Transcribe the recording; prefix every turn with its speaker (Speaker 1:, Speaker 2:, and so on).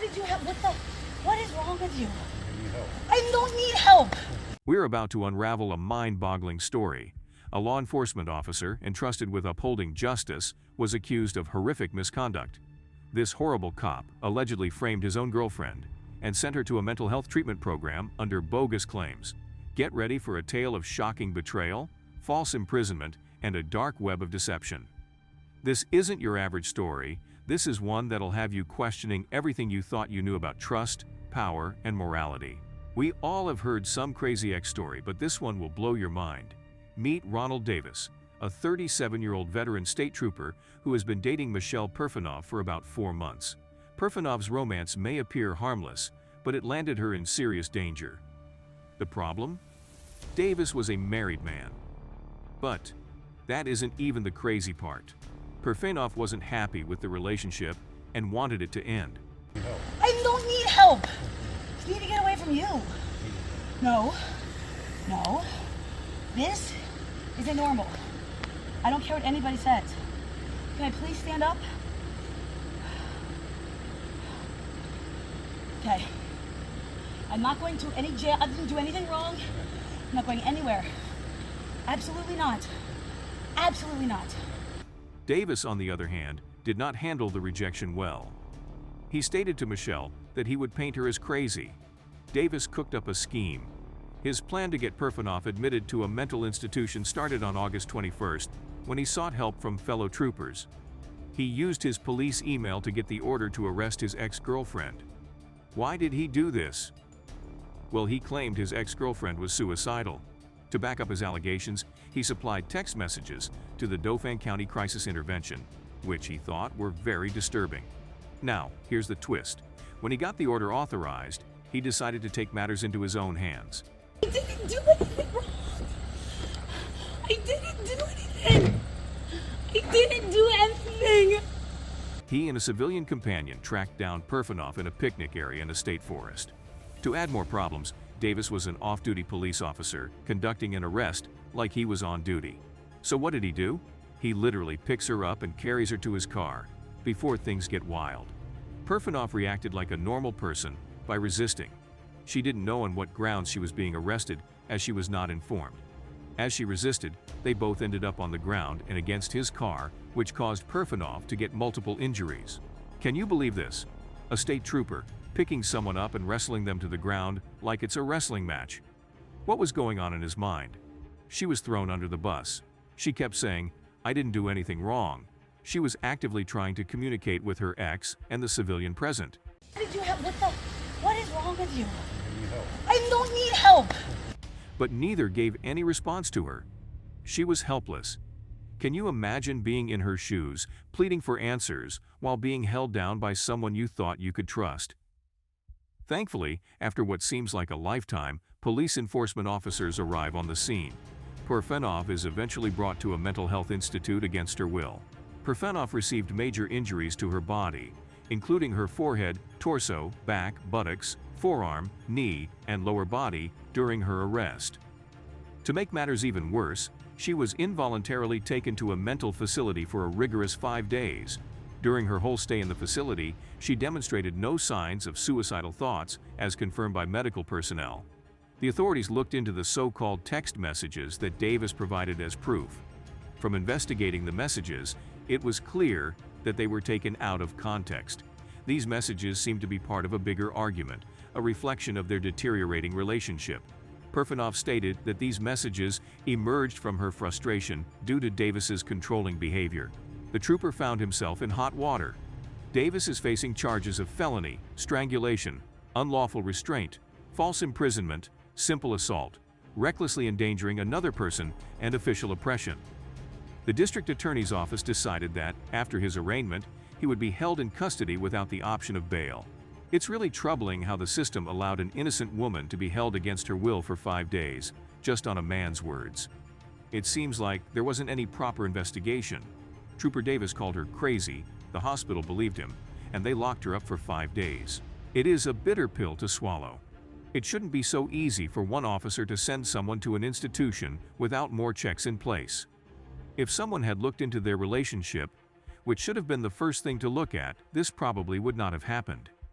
Speaker 1: did you have? What is wrong with you? I don't need help.
Speaker 2: We're about to unravel a mind-boggling story. A law enforcement officer entrusted with upholding justice was accused of horrific misconduct. This horrible cop allegedly framed his own girlfriend and sent her to a mental health treatment program under bogus claims. Get ready for a tale of shocking betrayal, false imprisonment, and a dark web of deception. This isn't your average story. This is one that'll have you questioning everything you thought you knew about trust, power, and morality. We all have heard some crazy ex-story, but this one will blow your mind. Meet Ronald Davis, a 37-year-old veteran state trooper who has been dating Michelle Perfanov for about 4 months. Perfanov's romance may appear harmless, but it landed her in serious danger. The problem? Davis was a married man. But that isn't even the crazy part. Perfanov wasn't happy with the relationship and wanted it to end.
Speaker 1: I don't need help. I need to get away from you. No. This isn't normal. I don't care what anybody says. Can I please stand up? Okay. I'm not going to any jail. I didn't do anything wrong. I'm not going anywhere. Absolutely not. Absolutely not.
Speaker 2: Davis, on the other hand, did not handle the rejection well. He stated to Michelle that he would paint her as crazy. Davis cooked up a scheme. His plan to get Perfanov admitted to a mental institution started on August 21st when he sought help from fellow troopers. He used his police email to get the order to arrest his ex-girlfriend. Why did he do this? Well, he claimed his ex-girlfriend was suicidal. To back up his allegations, he supplied text messages to the Dauphin County Crisis Intervention, which he thought were very disturbing. Now, here's the twist. When he got the order authorized, he decided to take matters into his own hands.
Speaker 1: I didn't do anything wrong. I didn't do anything. I didn't do anything.
Speaker 2: He and a civilian companion tracked down Perfanov in a picnic area in a state forest. To add more problems, Davis was an off-duty police officer conducting an arrest like he was on duty. So what did he do? He literally picks her up and carries her to his car before things get wild. Perfanov reacted like a normal person by resisting. She didn't know on what grounds she was being arrested, as she was not informed. As she resisted, they both ended up on the ground and against his car, which caused Perfanov to get multiple injuries. Can you believe this? A state trooper picking someone up and wrestling them to the ground like it's a wrestling match. What was going on in his mind? She was thrown under the bus. She kept saying, "I didn't do anything wrong." She was actively trying to communicate with her ex and the civilian present.
Speaker 1: What did you have? What is wrong with you? I don't need help.
Speaker 2: But neither gave any response to her. She was helpless. Can you imagine being in her shoes, pleading for answers, while being held down by someone you thought you could trust? Thankfully, after what seems like a lifetime, police enforcement officers arrive on the scene. Perfanov is eventually brought to a mental health institute against her will. Perfanov received major injuries to her body, including her forehead, torso, back, buttocks, forearm, knee, and lower body during her arrest. To make matters even worse, she was involuntarily taken to a mental facility for a rigorous 5 days. During her whole stay in the facility, she demonstrated no signs of suicidal thoughts, as confirmed by medical personnel. The authorities looked into the so-called text messages that Davis provided as proof. From investigating the messages, it was clear that they were taken out of context. These messages seemed to be part of a bigger argument, a reflection of their deteriorating relationship. Perfanov stated that these messages emerged from her frustration due to Davis's controlling behavior. The trooper found himself in hot water. Davis is facing charges of felony, strangulation, unlawful restraint, false imprisonment, simple assault, recklessly endangering another person, and official oppression. The district attorney's office decided that, after his arraignment, he would be held in custody without the option of bail. It's really troubling how the system allowed an innocent woman to be held against her will for 5 days, just on a man's words. It seems like there wasn't any proper investigation. Trooper Davis called her crazy, the hospital believed him, and they locked her up for 5 days. It is a bitter pill to swallow. It shouldn't be so easy for one officer to send someone to an institution without more checks in place. If someone had looked into their relationship, which should have been the first thing to look at, this probably would not have happened.